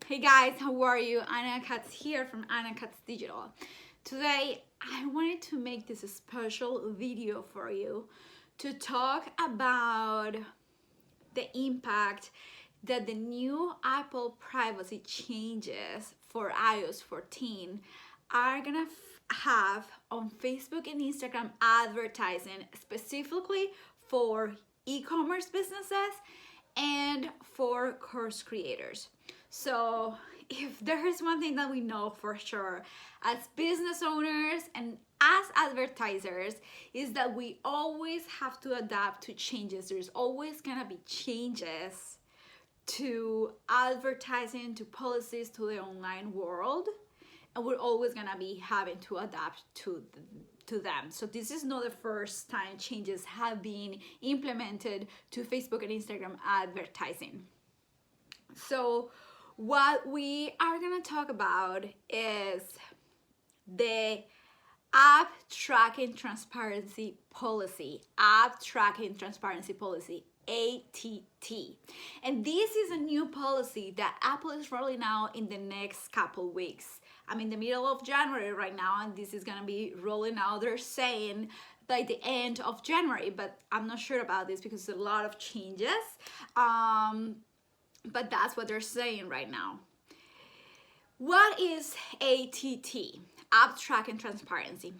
Hey guys, how are you? Anna Katz here from Anna Katz Digital. Today, I wanted to make this a special video for you to talk about the impact that the new Apple privacy changes for iOS 14 are gonna have on Facebook and Instagram advertising, specifically for e-commerce businesses and for course creators. So if there is one thing that we know for sure as business owners and as advertisers is that we always have to adapt to changes. There's always gonna be changes to advertising, to policies, to the online world, and we're always gonna be having to adapt to them. So this is not the first time changes have been implemented to Facebook and Instagram advertising. So what we are gonna talk about is the app tracking transparency policy, ATT. And this is a new policy that Apple is rolling out in the next couple weeks. I'm in the middle of January right now, and this is gonna be rolling out, they're saying, by the end of January, but I'm not sure about this because there's a lot of changes. But that's what they're saying right now. What is ATT? App Tracking Transparency.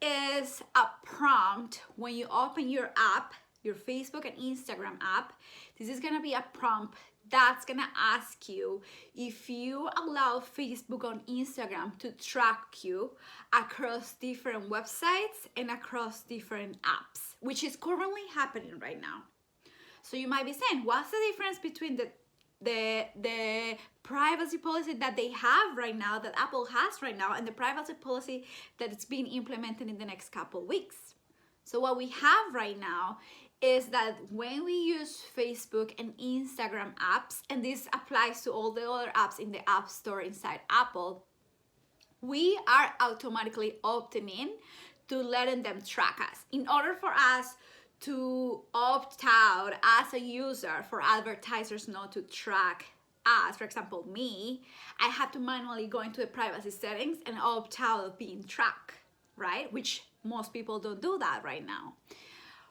Is a prompt when you open your app, your Facebook and Instagram app. This is gonna be a prompt that's gonna ask you if you allow Facebook or Instagram to track you across different websites and across different apps, which is currently happening right now. So you might be saying, what's the difference between the privacy policy that they have right now, that Apple has right now, and the privacy policy that it's being implemented in the next couple weeks? So what we have right now is that when we use Facebook and Instagram apps, and this applies to all the other apps in the App Store inside Apple, we are automatically opting in to letting them track us. In order for us to opt out as a user, for advertisers not to track us, for example me, I have to manually go into the privacy settings and opt out of being tracked, right? Which most people don't do that right now.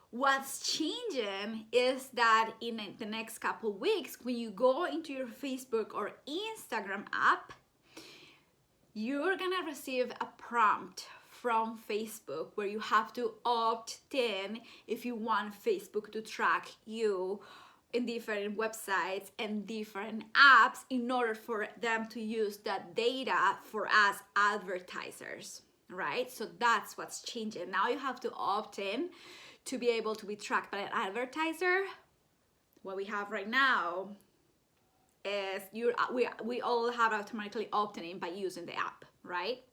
What's changing is that in the next couple weeks, when you go into your Facebook or Instagram app, you're gonna receive a prompt from Facebook where you have to opt in if you want Facebook to track you in different websites and different apps in order for them to use that data for us advertisers, right? So that's what's changing. Now you have to opt in to be able to be tracked by an advertiser. What we have right now is we all have automatically opted in by using the app, right?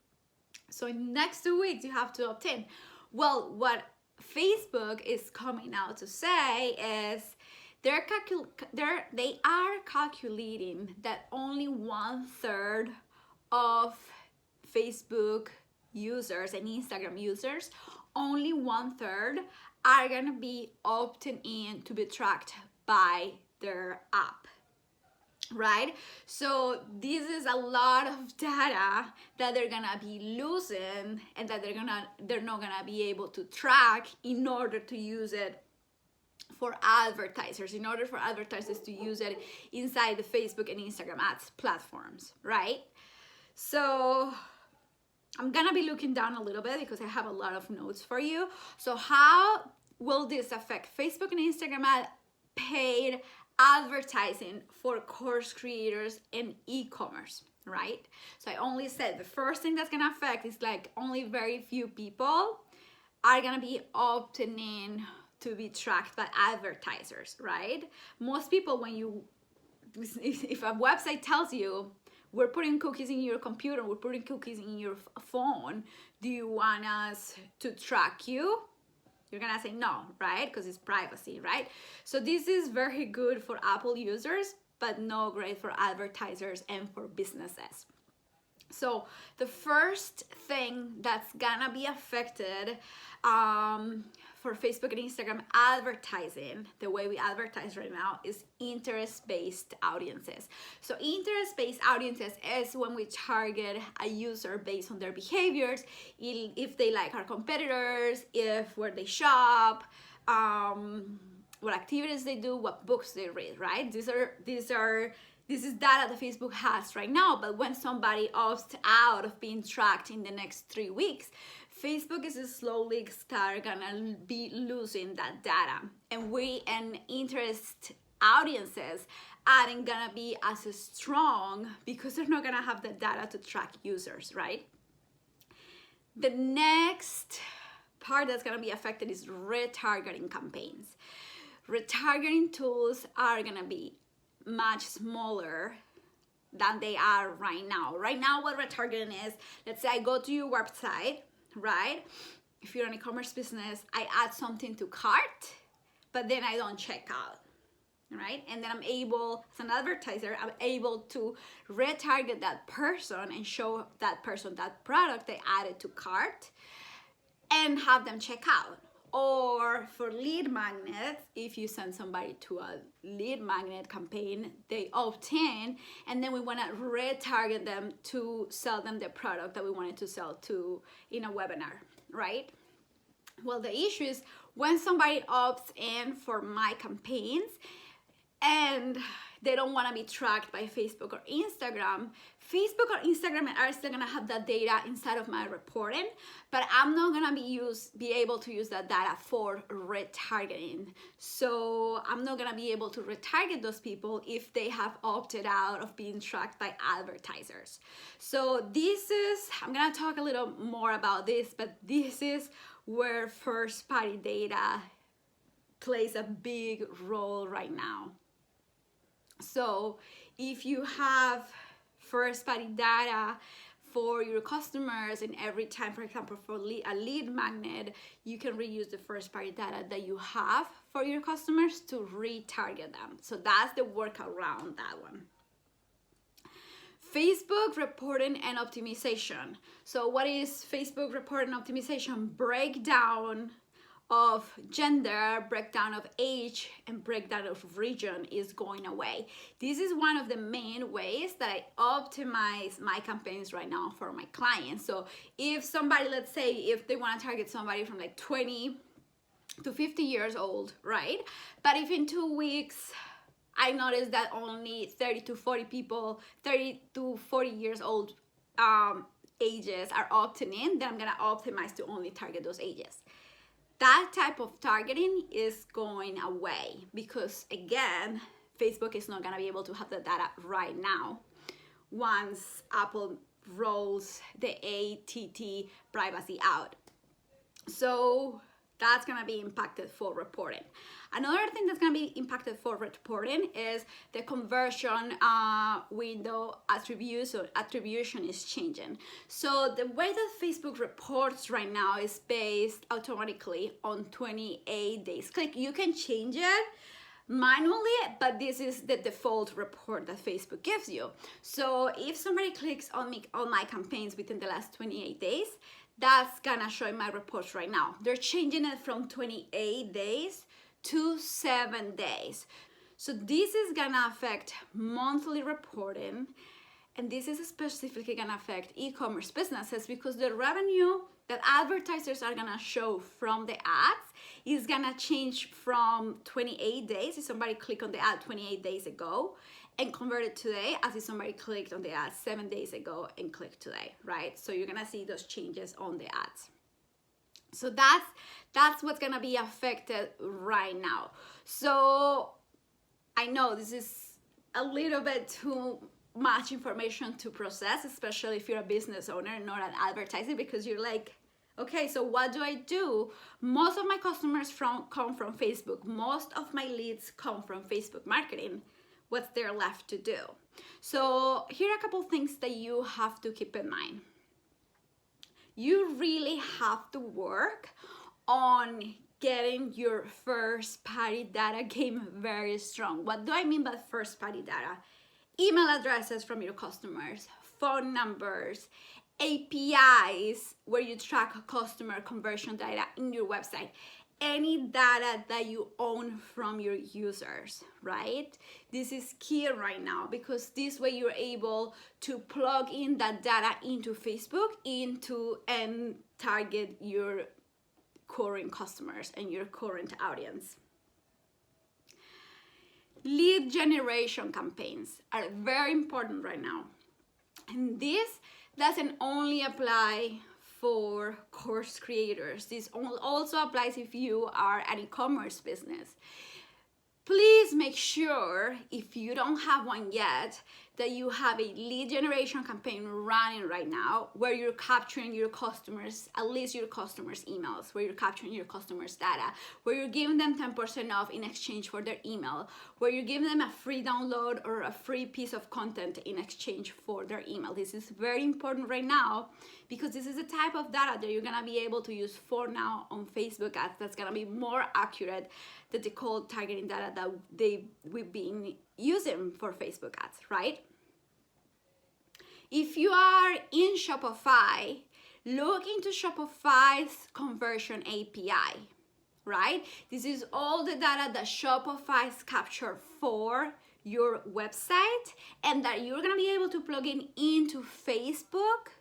So in the next 2 weeks, you have to opt in. Well, what Facebook is coming out to say is they are calculating that only 1/3 of Facebook users and Instagram users, only 1/3 are gonna be opting in to be tracked by their app. Right? So this is a lot of data that they're gonna be losing and that they're not gonna be able to track in order to use it for advertisers, in order for advertisers to use it inside the Facebook and Instagram ads platforms, right? So I'm gonna be looking down a little bit because I have a lot of notes for you. So how will this affect Facebook and Instagram paid advertising for course creators and e-commerce, right? So I only said the first thing that's gonna affect is like only very few people are gonna be opting in to be tracked by advertisers, right? Most people, if a website tells you we're putting cookies in your computer, we're putting cookies in your phone, do you want us to track you? You're gonna say no, right? Because it's privacy, right? So this is very good for Apple users, but not great for advertisers and for businesses. So the first thing that's gonna be affected for Facebook and Instagram advertising, the way we advertise right now, is interest-based audiences. So interest-based audiences is when we target a user based on their behaviors, if they like our competitors, if where they shop, what activities they do, what books they read, right? This is data that Facebook has right now, but when somebody opts out of being tracked in the next 3 weeks, Facebook is slowly gonna be losing that data, and interest audiences aren't gonna be as strong because they're not gonna have the data to track users, right? The next part that's gonna be affected is retargeting campaigns. Retargeting tools are gonna be much smaller than they are right now. Right now, what retargeting is, let's say I go to your website, right? If you're an e-commerce business, I add something to cart, but then I don't check out, right? And then I'm able, as an advertiser, I'm able to retarget that person and show that person that product they added to cart and have them check out. Or for lead magnets, if you send somebody to a lead magnet campaign, they opt in, and then we want to retarget them to sell them the product that we wanted to sell to in a webinar, right? Well, the issue is when somebody opts in for my campaigns and they don't want to be tracked by Facebook or Instagram, Facebook or Instagram are still gonna have that data inside of my reporting, but I'm not gonna be able to use that data for retargeting. So I'm not gonna be able to retarget those people if they have opted out of being tracked by advertisers. So I'm gonna talk a little more about this, but this is where first-party data plays a big role right now. So if you have first-party data for your customers, and every time, for example, for a lead magnet, you can reuse the first-party data that you have for your customers to retarget them. So that's the workaround, that one. Facebook reporting and optimization. So what is Facebook reporting and optimization? Breakdown of gender, breakdown of age, and breakdown of region is going away. This is one of the main ways that I optimize my campaigns right now for my clients. So if somebody, let's say, if they want to target somebody from like 20 to 50 years old, right? But if in 2 weeks I notice that only 30 to 40 years old ages are opting in, then I'm gonna optimize to only target those ages. That type of targeting is going away because, again, Facebook is not going to be able to have the data right now once Apple rolls the ATT privacy out. So that's going to be impacted for reporting. Another thing that's going to be impacted for reporting is the conversion window attribution is changing. So the way that Facebook reports right now is based automatically on 28 days click. You can change it manually, but this is the default report that Facebook gives you. So if somebody clicks on my campaigns within the last 28 days, that's gonna show in my reports right now. They're changing it from 28 days to 7 days. So this is gonna affect monthly reporting, and this is specifically gonna affect e-commerce businesses because the revenue that advertisers are gonna show from the ads is gonna change from 28 days if somebody clicked on the ad 28 days ago and converted today, as if somebody clicked on the ad 7 days ago and clicked today, right? So you're gonna see those changes on the ads. So that's what's gonna be affected right now. So I know this is a little bit too much information to process, especially if you're a business owner, not an advertiser, because you're like, okay, so what do I do? Most of my customers come from Facebook. Most of my leads come from Facebook marketing. What's there left to do? So here are a couple things that you have to keep in mind. You really have to work on getting your first party data game very strong. What do I mean by first party data? Email addresses from your customers, phone numbers, APIs where you track customer conversion data in your website. any data that you own from your users, right? This is key right now, because this way you're able to plug in that data into Facebook and target your current customers and your current audience. Lead generation campaigns are very important right now. And this doesn't only apply for course creators. This also applies if you are an e-commerce business. Please make sure, if you don't have one yet, that you have a lead generation campaign running right now where you're capturing your customers, at least your customers' emails, where you're capturing your customers' data, where you're giving them 10% off in exchange for their email, where you're giving them a free download or a free piece of content in exchange for their email. This is very important right now, because this is the type of data that you're gonna be able to use for now on Facebook ads that's gonna be more accurate than the cold targeting data that we've been using for Facebook ads, right? If you are in Shopify, look into Shopify's conversion API, right? This is all the data that Shopify's captured for your website and that you're gonna be able to plug in into Facebook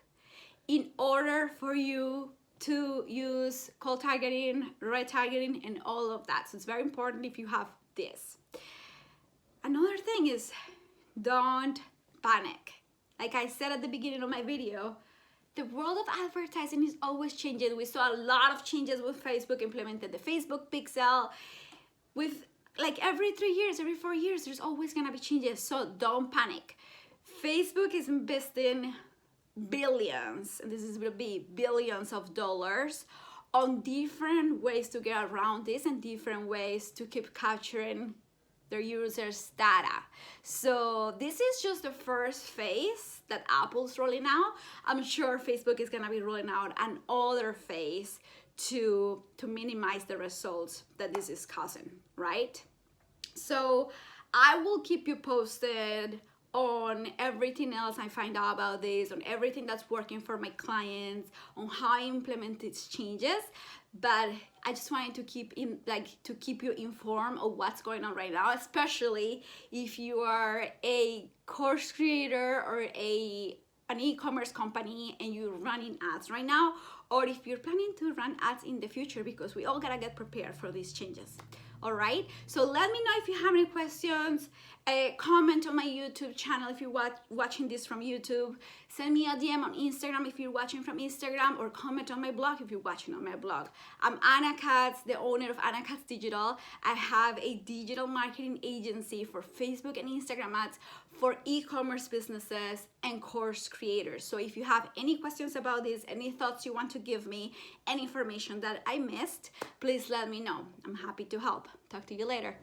in order for you to use cold targeting, retargeting, and all of that. So it's very important if you have this. Another thing is, don't panic. Like I said at the beginning of my video, the world of advertising is always changing. We saw a lot of changes when Facebook implemented the Facebook Pixel. With like every 3 years, every 4 years, there's always gonna be changes. So don't panic. Facebook is investing billions, and this is gonna be billions of dollars, on different ways to get around this and different ways to keep capturing their users' data. So this is just the first phase that Apple's rolling out. I'm sure Facebook is gonna be rolling out another phase to minimize the results that this is causing, right? So I will keep you posted on everything else I find out about this, on everything that's working for my clients, on how I implement these changes. But I just wanted to keep you informed of what's going on right now, especially if you are a course creator or an e-commerce company and you're running ads right now, or if you're planning to run ads in the future, because we all gotta get prepared for these changes. All right, so let me know if you have any questions. Comment on my YouTube channel if you're watching this from YouTube. Send me a DM on Instagram if you're watching from Instagram, or comment on my blog if you're watching on my blog. I'm Anna Katz, the owner of Anna Katz Digital. I have a digital marketing agency for Facebook and Instagram ads for e-commerce businesses and course creators. So if you have any questions about this, any thoughts you want to give me, any information that I missed, please let me know. I'm happy to help. Talk to you later.